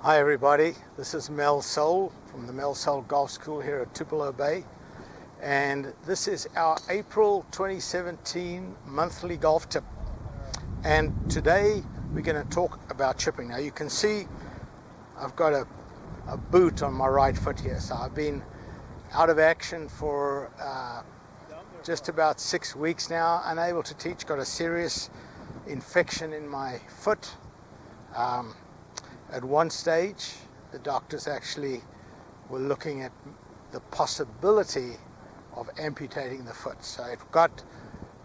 Hi everybody, this is Mel Soul from the Mel Soul Golf School here at Tupelo Bay, and this is our April 2017 monthly golf tip. And today we're going to talk about chipping. Now you can see I've got a boot on my right foot here, so I've been out of action for just about 6 weeks now, unable to teach, got a serious infection in my foot. At one stage, the doctors actually were looking at the possibility of amputating the foot. So it got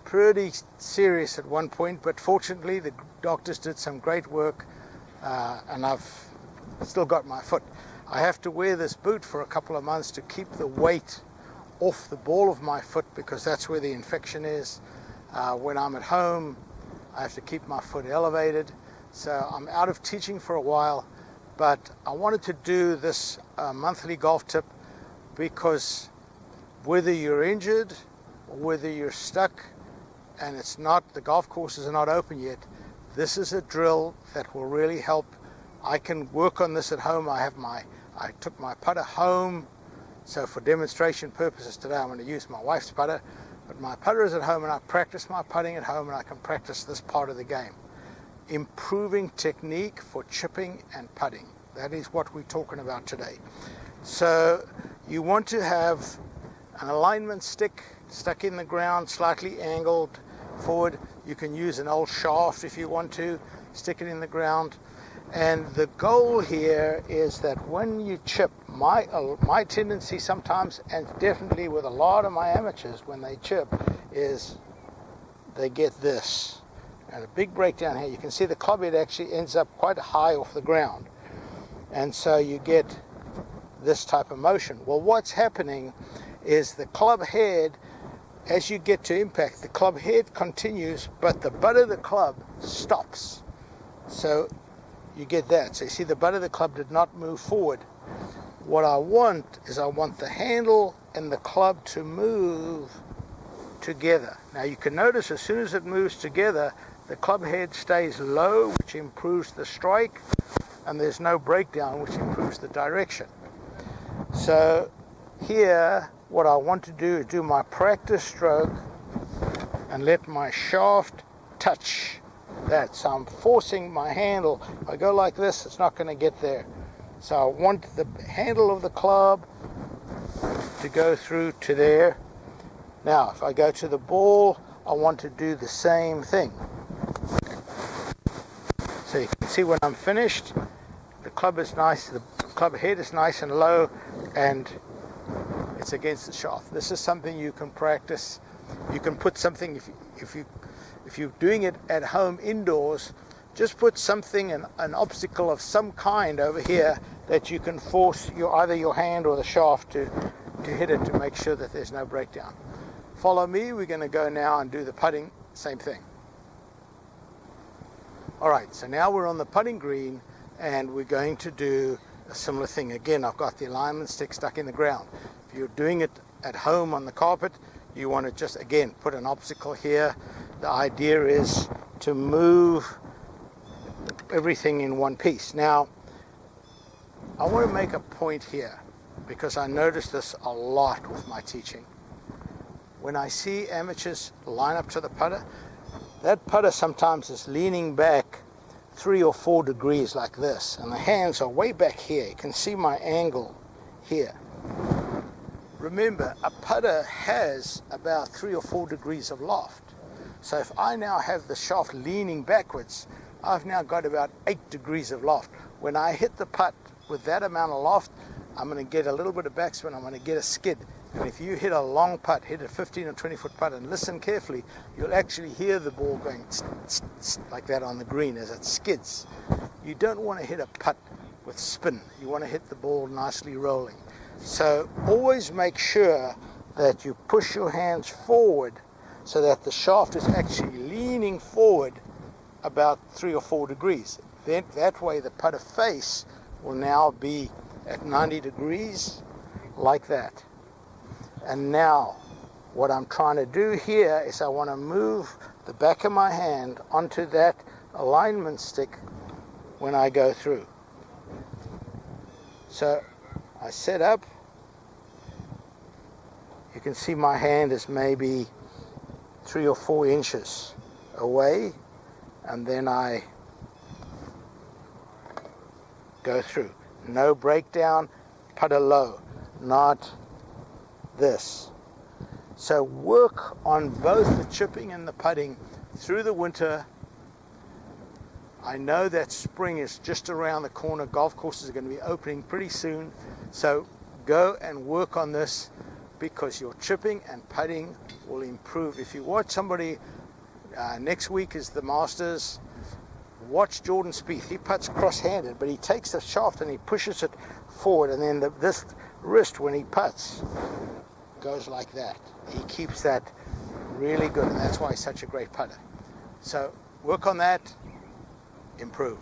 pretty serious at one point, but fortunately the doctors did some great work, and I've still got my foot. I have to wear this boot for a couple of months to keep the weight off the ball of my foot, because that's where the infection is. When I'm at home, I have to keep my foot elevated. So I'm out of teaching for a while, but I wanted to do this monthly golf tip because whether you're injured or whether you're stuck and the golf courses are not open yet, this is a drill that will really help. I can work on this at home. I took my putter home, so for demonstration purposes today I'm going to use my wife's putter, but my putter is at home and I practice my putting at home, and I can practice this part of the game. Improving technique for chipping and putting. That is what we're talking about today. So you want to have an alignment stick stuck in the ground, slightly angled forward. You can use an old shaft if you want to, stick it in the ground. And the goal here is that when you chip, my tendency sometimes, and definitely with a lot of my amateurs when they chip, is they get this. And a big breakdown here. You can see the club head actually ends up quite high off the ground. And so you get this type of motion. Well, what's happening is the club head, as you get to impact, the club head continues, but the butt of the club stops. So you get that. So you see the butt of the club did not move forward. What I want is I want the handle and the club to move together. Now you can notice as soon as it moves together, the club head stays low, which improves the strike, and there's no breakdown, which improves the direction. So here, what I want to do is do my practice stroke and let my shaft touch that. So I'm forcing my handle. If I go like this, it's not going to get there. So I want the handle of the club to go through to there. Now, if I go to the ball, I want to do the same thing. So you can see when I'm finished, the club is nice, the club head is nice and low, and it's against the shaft. This is something you can practice. You can put something, if you're doing it at home indoors, just put something, an obstacle of some kind over here that you can force either your hand or the shaft to hit it, to make sure that there's no breakdown. Follow me. We're going to go now and do the putting, same thing. Alright, so now we're on the putting green and we're going to do a similar thing. Again, I've got the alignment stick stuck in the ground. If you're doing it at home on the carpet, you want to just, again, put an obstacle here. The idea is to move everything in one piece. Now, I want to make a point here, because I notice this a lot with my teaching. When I see amateurs line up to the putter, that putter sometimes is leaning back 3 or 4 degrees like this, and the hands are way back here. You can see my angle here. Remember, a putter has about 3 or 4 degrees of loft. So if I now have the shaft leaning backwards, I've now got about 8 degrees of loft. When I hit the putt with that amount of loft, I'm going to get a little bit of backspin, I'm going to get a skid. And if you hit a long putt, hit a 15 or 20 foot putt, and listen carefully, you'll actually hear the ball going tsk, tsk, tsk, like that on the green as it skids. You don't want to hit a putt with spin. You want to hit the ball nicely rolling. So always make sure that you push your hands forward so that the shaft is actually leaning forward about 3 or 4 degrees. Then that way the putter face will now be at 90 degrees, like that. And now what I'm trying to do here is I want to move the back of my hand onto that alignment stick when I go through. So I set up. You can see my hand is maybe 3 or 4 inches away, and then I go through. No breakdown, putter low, not this. So work on both the chipping and the putting through the winter. I know that spring is just around the corner. Golf courses are going to be opening pretty soon. So go and work on this, because your chipping and putting will improve. If you watch somebody, next week is the Masters, watch Jordan Spieth. He putts cross-handed, but he takes the shaft and he pushes it forward, and then this wrist, when he putts, goes like that. He keeps that really good, and that's why he's such a great putter. So work on that, improve.